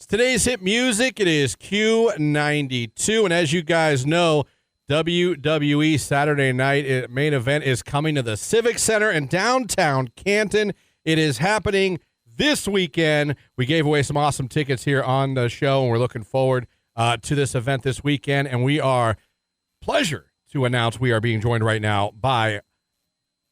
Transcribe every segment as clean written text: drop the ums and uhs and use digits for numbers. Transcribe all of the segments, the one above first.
Today's hit music, it is Q92, and as you guys know, WWE Saturday Night main event is coming to the Civic Center in downtown Canton. It is happening this weekend. We gave away some awesome tickets here on the show, and we're looking forward to this event this weekend, and we are pleasure to announce we are being joined right now by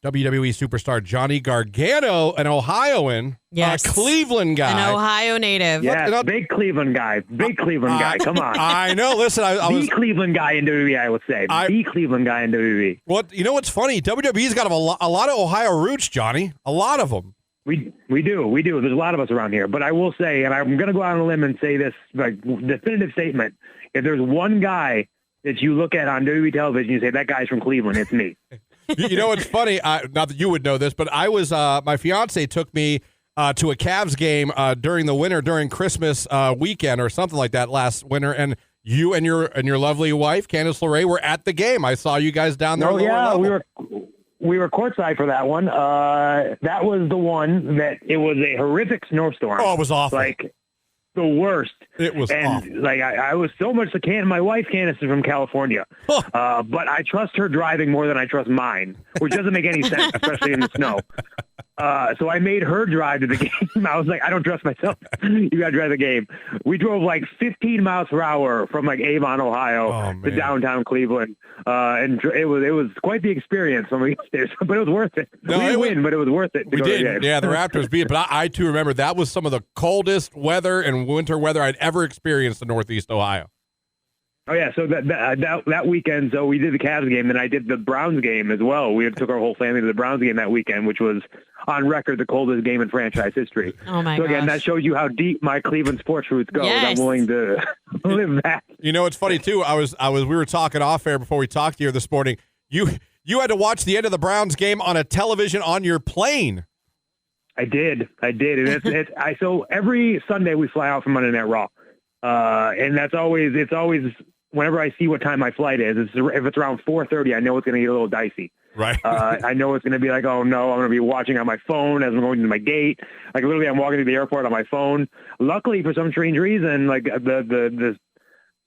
WWE Superstar Johnny Gargano, an Ohioan, yes, a Cleveland guy. An Ohio native. Yeah, big Cleveland guy. Big Cleveland guy. Come on. I know. Listen, I was... The Cleveland guy in WWE, I would say. The Cleveland guy in WWE. You know what's funny? WWE's got a lot of Ohio roots, Johnny. A lot of them. We do. There's a lot of us around here. But I will say, and I'm going to go out on a limb and say this, like, definitive statement. If there's one guy that you look at on WWE television, you say, that guy's from Cleveland, it's me. You know what's funny? Not that you would know this, but I was my fiance took me to a Cavs game during the winter, during Christmas weekend or something like that last winter, and you and your lovely wife, Candice LeRae, were at the game. I saw you guys down there. Oh yeah, we were courtside for that one. That was the one that it was a horrific snowstorm. Oh, it was awful. Like the worst. It was awful. Like I was so much my wife Candice is from California, but I trust her driving more than I trust mine, which doesn't make any sense, especially in the snow. So I made her drive to the game. I was like, I don't trust myself. You got to drive the game. We drove like 15 miles per hour from like Avon, Ohio to downtown Cleveland. And it was quite the experience when we got there, but it was worth it. No, we didn't win, but it was worth it. We did. Yeah, the Raptors beat it. But I too remember that was some of the coldest weather and winter weather I'd ever experienced in Northeast Ohio. Oh yeah, so that weekend, so we did the Cavs game, then I did the Browns game as well. We took our whole family to the Browns game that weekend, which was on record the coldest game in franchise history. Oh my So again, gosh. that shows you how deep my Cleveland sports roots go. Yes. I'm willing to live that. You know, it's funny too. We were talking off air before we talked here this morning. You had to watch the end of the Browns game on a television on your plane. I did, and so every Sunday we fly out from Monday Night Raw, and it's always. Whenever I see what time my flight is, if it's around 4:30, I know it's going to get a little dicey. Right. I know it's going to be like, oh no, I'm going to be watching on my phone as I'm going to my gate. Like literally, I'm walking to the airport on my phone. Luckily, for some strange reason, like the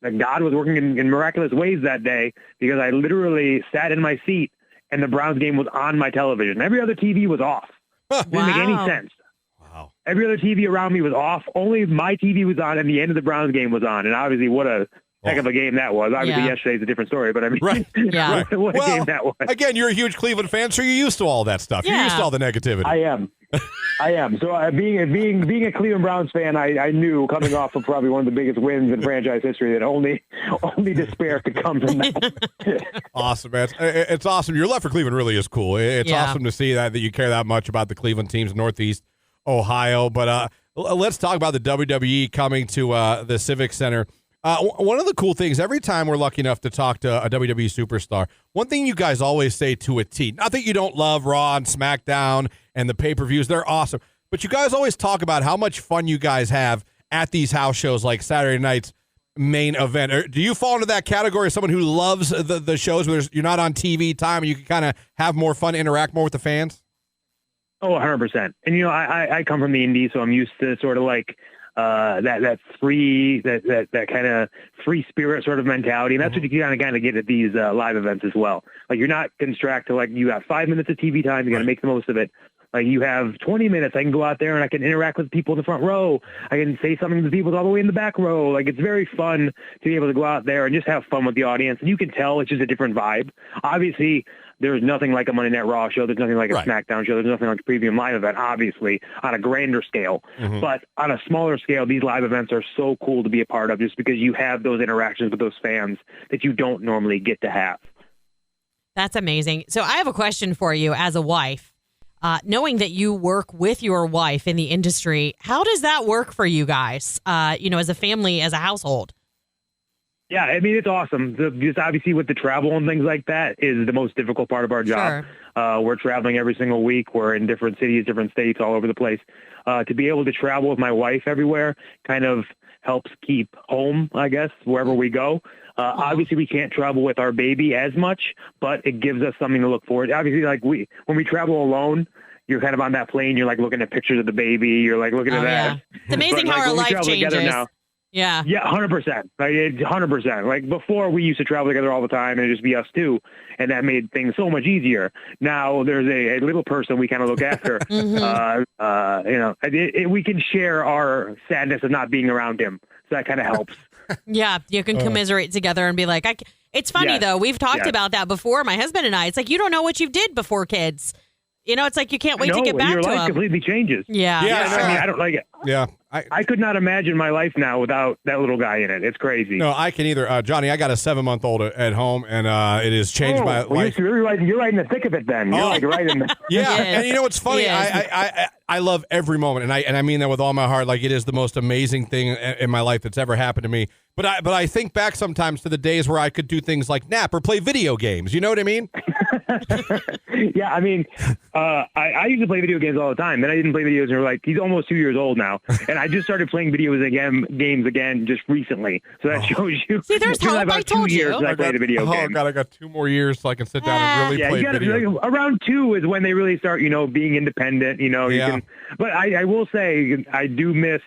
God was working in miraculous ways that day, because I literally sat in my seat and the Browns game was on my television. Every other TV was off. Didn't make any sense. Wow. Every other TV around me was off. Only my TV was on, and the end of the Browns game was on. And obviously, what a heck of a game that was. Obviously, yesterday's a different story, but I mean, right. Yeah. what a game that was. Again, you're a huge Cleveland fan, so you're used to all that stuff. You're used to all the negativity. I am. So being a Cleveland Browns fan, I knew coming off of probably one of the biggest wins in franchise history that only despair could come from that. Awesome, man. It's awesome. Your love for Cleveland really is cool. It's awesome to see that you care that much about the Cleveland teams, Northeast Ohio. But let's talk about the WWE coming to the Civic Center. One of the cool things, every time we're lucky enough to talk to a WWE superstar, one thing you guys always say to a T, not that you don't love Raw and SmackDown and the pay-per-views, they're awesome, but you guys always talk about how much fun you guys have at these house shows like Saturday night's main event. Do you fall into that category of someone who loves the shows where you're not on TV time and you can kind of have more fun, interact more with the fans? Oh, 100%. And, I come from the indies, so I'm used to sort of like that kind of free spirit sort of mentality. And that's what you kind of get at these live events as well. Like you're not constrained to like, you got 5 minutes of TV time. You got to make the most of it. Like you have 20 minutes. I can go out there and I can interact with people in the front row. I can say something to people all the way in the back row. Like it's very fun to be able to go out there and just have fun with the audience. And you can tell it's just a different vibe. Obviously, there's nothing like a Monday Night Raw show. There's nothing like a SmackDown show. There's nothing like a premium live event, obviously, on a grander scale. Mm-hmm. But on a smaller scale, these live events are so cool to be a part of just because you have those interactions with those fans that you don't normally get to have. That's amazing. So I have a question for you as a wife. Knowing that you work with your wife in the industry, how does that work for you guys, as a family, as a household? Yeah, I mean, it's awesome. Just obviously with the travel and things like that is the most difficult part of our job. Sure. We're traveling every single week. We're in different cities, different states, all over the place. To be able to travel with my wife everywhere kind of helps keep home, I guess, wherever we go. Obviously, we can't travel with our baby as much, but it gives us something to look forward to. Obviously, like when we travel alone, you're kind of on that plane. You're like looking at pictures of the baby. You're like looking at that. Yeah. It's amazing how our life changes. Yeah. Yeah, 100%. Like 100%. Like before, we used to travel together all the time, and it'd just be us two, and that made things so much easier. Now there's a little person we kind of look after. We can share our sadness of not being around him, so that kind of helps. Yeah, you can commiserate together and be like, it's funny though. We've talked about that before, my husband and I. It's like, you don't know what you did before kids. It's like you can't wait to get back your to life them. completely changes. Yeah. I mean, I don't like it. Yeah. I could not imagine my life now without that little guy in it. It's crazy. No, I can either. Johnny, I got a 7-month-old at home, and it has changed my life. You're right in the thick of it then. You're like right in the... Yeah, and you know what's funny? I love every moment, and I mean that with all my heart. Like, it is the most amazing thing in my life that's ever happened to me. But I think back sometimes to the days where I could do things like nap or play video games. You know what I mean? Yeah, I mean, I used to play video games all the time. Then I didn't play videos, and he's almost 2 years old now, and I just started playing games again just recently. So that shows you. See, there's hope. I told you. I played a video game. Oh God, I got 2 more years so I can sit down and really play video. Around 2 is when they really start, being independent. But I will say I do miss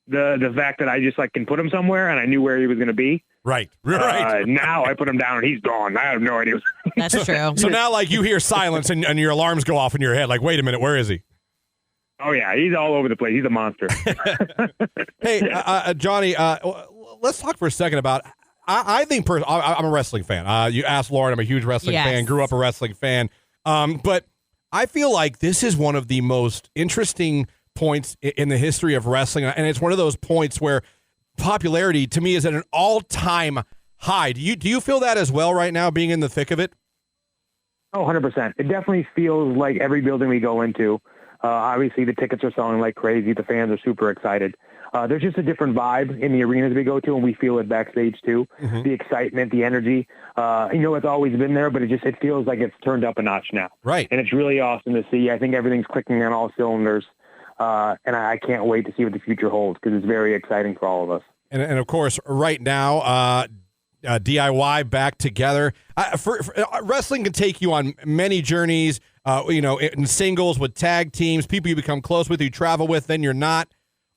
the fact that I just can put him somewhere and I knew where he was going to be. Right. Now I put him down and he's gone. I have no idea. That's true. So now, you hear silence and your alarms go off in your head. Like, wait a minute, where is he? Oh yeah, he's all over the place. He's a monster. Hey, Johnny, let's talk for a second about. I think I'm a wrestling fan. You asked Lauren, I'm a huge wrestling fan. Grew up a wrestling fan. But I feel like this is one of the most interesting points in the history of wrestling, and it's one of those points where popularity to me is at an all-time high. Do you feel that as well right now, being in the thick of it? Oh, 100%. It definitely feels like every building we go into, obviously the tickets are selling like crazy. The fans are super excited. There's just a different vibe in the arenas we go to, and we feel it backstage too. Mm-hmm. The excitement, the energy. It's always been there, but it feels like it's turned up a notch now. Right. And it's really awesome to see. I think everything's clicking on all cylinders. And I can't wait to see what the future holds because it's very exciting for all of us. And of course, right now, DIY back together. Wrestling can take you on many journeys, in singles, with tag teams, people you become close with, you travel with, then you're not.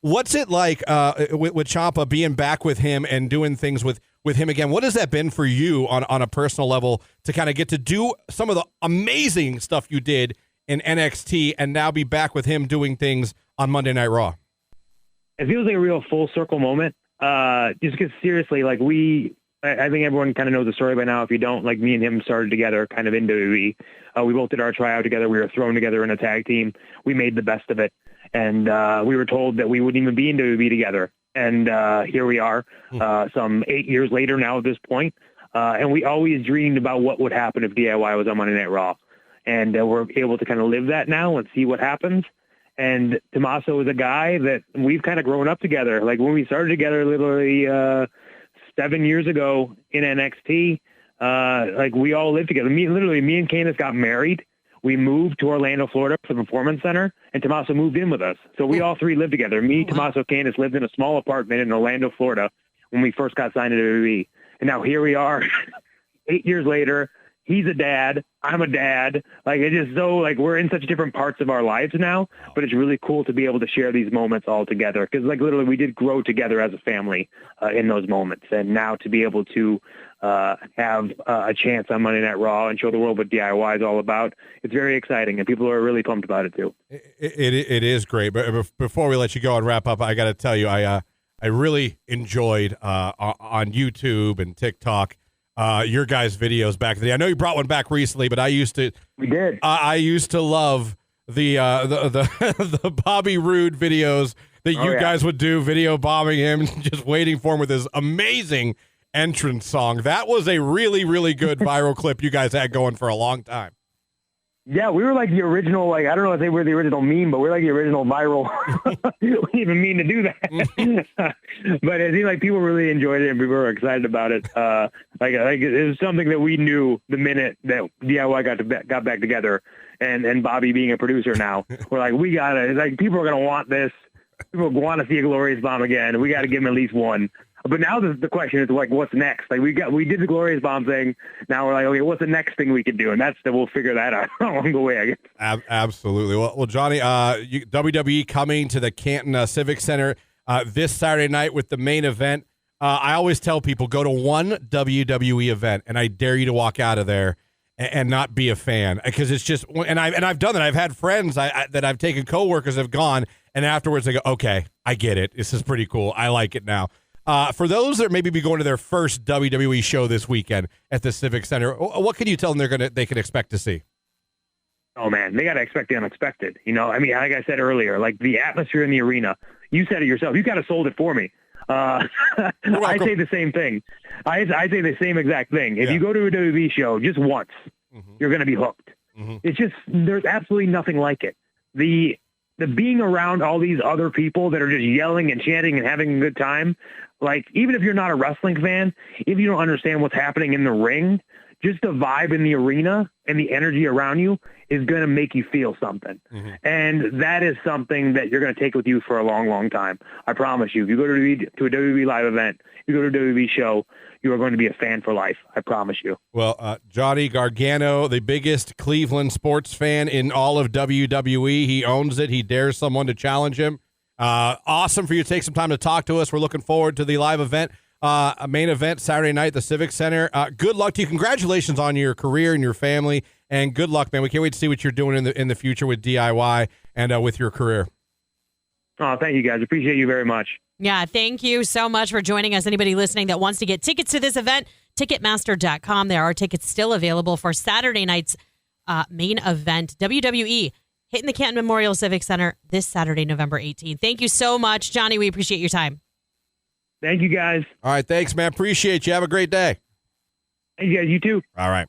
What's it like with Ciampa being back with him and doing things with him again? What has that been for you on a personal level to kind of get to do some of the amazing stuff you did in NXT and now be back with him doing things on Monday Night Raw? It feels like a real full circle moment. Just because seriously, I think everyone kind of knows the story by now. If you don't, me and him started together kind of in WWE. We both did our tryout together. We were thrown together in a tag team. We made the best of it. And we were told that we wouldn't even be in WWE together. And here we are, some 8 years later now at this point. And we always dreamed about what would happen if DIY was on Monday Night Raw. And we're able to kind of live that now and see what happens. And Tommaso is a guy that we've kind of grown up together. Like when we started together literally 7 years ago in NXT, we all lived together. Me and Candice got married. We moved to Orlando, Florida for the Performance Center, and Tommaso moved in with us. So we all three lived together. Me, Tommaso, Candice lived in a small apartment in Orlando, Florida when we first got signed to WWE. And now here we are 8 years later. He's a dad. I'm a dad. It's just so we're in such different parts of our lives now, but it's really cool to be able to share these moments all together. Cause literally we did grow together as a family in those moments. And now to be able to have a chance on Monday Night Raw and show the world what DIY is all about, it's very exciting and people are really pumped about it too. It is great. But before we let you go and wrap up, I got to tell you, I really enjoyed on YouTube and TikTok your guys' videos back in the day. I know you brought one back recently, but we did. I used to love the the Bobby Roode videos that you guys would do, video bombing him, just waiting for him with his amazing entrance song. That was a really, really good viral clip you guys had going for a long time. Yeah, we were like the original, I don't know if they were the original meme, but we're like the original viral. We didn't even mean to do that. But it seemed like people really enjoyed it and people were excited about it. It was something that we knew the minute that DIY got back together and Bobby being a producer now. We're like, we got to, people are going to want this. People want to see a Glorious Bomb again. We got to give them at least one. But now the question is what's next? We did the Glorious Bomb thing. Now we're like, okay, what's the next thing we could do? And we'll figure that out along the way, I guess. Absolutely. Well, Johnny, WWE coming to the Canton Civic Center. this Saturday night with the main event. I always tell people, go to one WWE event, and I dare you to walk out of there and not be a fan, because it's just, and I've done that. I've had friends that I've taken, coworkers have gone, and afterwards they go, okay, I get it. This is pretty cool. I like it now. For those that maybe be going to their first WWE show this weekend at the Civic Center, what can you tell them they can expect to see? Oh man, they got to expect the unexpected. I mean, like I said earlier, like the atmosphere in the arena. You said it yourself. You kind of sold it for me. I say the same thing. I say the same exact thing. If you go to a WWE show just once, you're going to be hooked. It's just, there's absolutely nothing like it. The being around all these other people that are just yelling and chanting and having a good time, like even if you're not a wrestling fan, if you don't understand what's happening in the ring, just the vibe in the arena and the energy around you is going to make you feel something. And that is something that you're going to take with you for a long, long time. I promise you. If you go to a WWE live event, you go to a WWE show, you are going to be a fan for life. I promise you. Well, Johnny Gargano, the biggest Cleveland sports fan in all of WWE. He owns it. He dares someone to challenge him. Awesome for you to take some time to talk to us. We're looking forward to the live event. A main event Saturday night at the Civic Center. Good luck to you. Congratulations on your career and your family, and good luck, man. We can't wait to see what you're doing in the future with DIY and with your career. Oh, thank you, guys. Appreciate you very much. Yeah, thank you so much for joining us. Anybody listening that wants to get tickets to this event, Ticketmaster.com. There are tickets still available for Saturday night's main event, WWE, hitting the Canton Memorial Civic Center this Saturday, November 18th. Thank you so much, Johnny. We appreciate your time. Thank you, guys. All right, thanks, man. Appreciate you. Have a great day. Hey, guys, you too. All right.